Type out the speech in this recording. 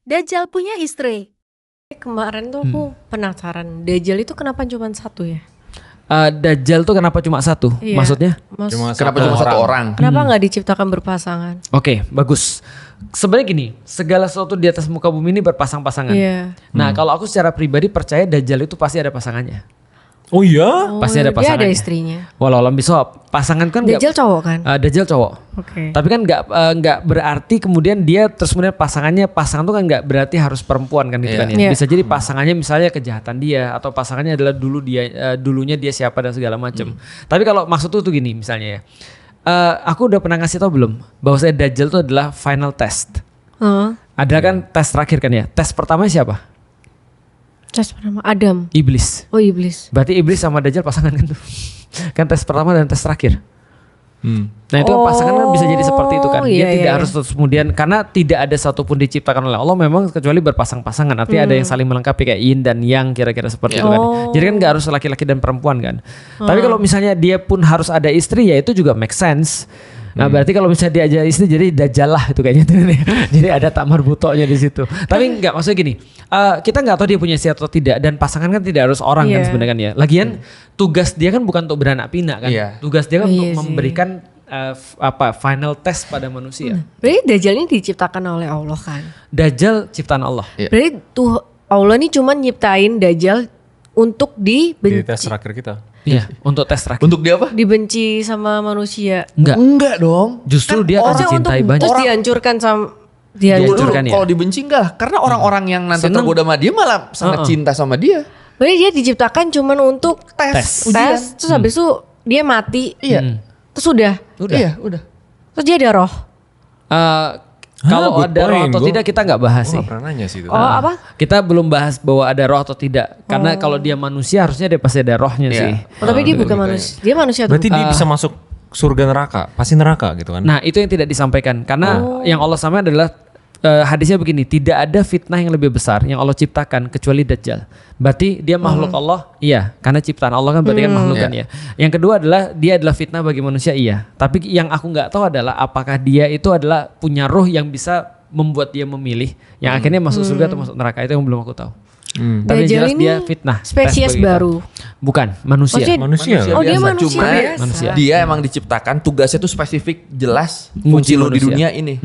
Dajjal punya istri. Kemarin tuh aku penasaran, Dajjal itu kenapa cuma satu ya? Dajjal tuh kenapa cuma satu? Iya. Maksudnya? Kenapa cuma satu orang? Kenapa nggak diciptakan berpasangan? Oke, bagus. Sebenarnya gini, segala sesuatu di atas muka bumi ini berpasang-pasangan. Iya. Nah, kalau aku secara pribadi percaya Dajjal itu pasti ada pasangannya. Oh iya? Pasti ada Dia pasangannya. ada istrinya. Walau alam bisawab, pasangan kan Dajjal cowok kan? Dajjal cowok. Oke. Tapi kan nggak berarti kemudian dia terus kemudian pasangan tuh kan nggak berarti harus perempuan kan gitu kan ya. Iya. Bisa jadi pasangannya misalnya kejahatan dia atau pasangannya adalah dulunya dia siapa dan segala macam. Tapi kalau maksud tuh gini misalnya ya. Aku udah pernah ngasih tau belum bahwa Dajjal itu adalah final test. Ada kan tes terakhir kan ya. Tes pertamanya siapa? Tes pertama Adam. Iblis. Oh iblis. Berarti iblis sama Dajjal pasangan kan tuh. Kan tes pertama dan tes terakhir. Nah itu kan pasangan kan bisa jadi seperti itu kan. Dia tidak harus terus kemudian karena tidak ada satupun diciptakan oleh Allah memang kecuali berpasang-pasangan. Artinya ada yang saling melengkapi kayak yin dan yang kira-kira seperti itu kan. Jadi kan gak harus laki-laki dan perempuan kan. Tapi kalau misalnya dia pun harus ada istri ya itu juga make sense. Nah berarti kalau misalnya dia aja istri jadi Dajjal lah itu kayaknya. Jadi ada tamar butonya di situ. Tapi nggak maksudnya gini, kita nggak tahu dia punya istri atau tidak dan pasangan kan tidak harus orang kan sebenarnya kan ya. Lagian tugas dia kan bukan untuk beranak pinak kan. Tugas dia kan untuk memberikan final test pada manusia. Berarti Dajjal ini diciptakan oleh Allah kan? Dajjal ciptaan Allah. Berarti tuh Allah nih cuma nyiptain Dajjal untuk Di dibenci. tes terakhir kita. Iya, untuk tes terakhir. Untuk dia apa? Dibenci sama manusia. Enggak. dong. Justru dia akan dicintai banyak. Terus dihancurkan sama Dihancurkan ya. Kalau dibenci enggak? Karena orang-orang yang nanti Seneng. tergoda sama dia malah sangat cinta sama dia. Berarti dia diciptakan cuma untuk Tes. terus habis itu dia mati. Iya. Terus udah. Iya, udah. Terus dia ada roh. Kalau good ada roh point. atau tidak kita nggak bahas sih. Gak pernah nanya sih itu. Oh apa? Kita belum bahas bahwa ada roh atau tidak. Karena kalau dia manusia harusnya dia pasti ada rohnya sih. Oh, tapi dia bukan manusia. Dia manusia tuh. Berarti dia bisa masuk surga neraka. Pasti neraka gitu kan. Nah itu yang tidak disampaikan. Karena yang Allah sampaikan adalah hadisnya begini. Tidak ada fitnah yang lebih besar yang Allah ciptakan kecuali Dajjal. Berarti dia makhluk Allah. Iya. Karena ciptaan Allah kan berarti kan makhluk kan ya. Yang kedua adalah dia adalah fitnah bagi manusia. Iya. Tapi yang aku nggak tahu adalah apakah dia itu adalah punya roh yang bisa membuat dia memilih. Yang akhirnya masuk surga atau masuk neraka. Itu yang belum aku tahu. Tapi yang Dajjal jelas ini dia fitnah. spesies tes bagi kita. baru. Bukan. Manusia. Maksudnya- Manusia. Oh, dia biasa. manusia Cuma biasa. Manusia. dia emang diciptakan tugasnya tuh spesifik jelas Nguji kunci lo di manusia. dunia ini.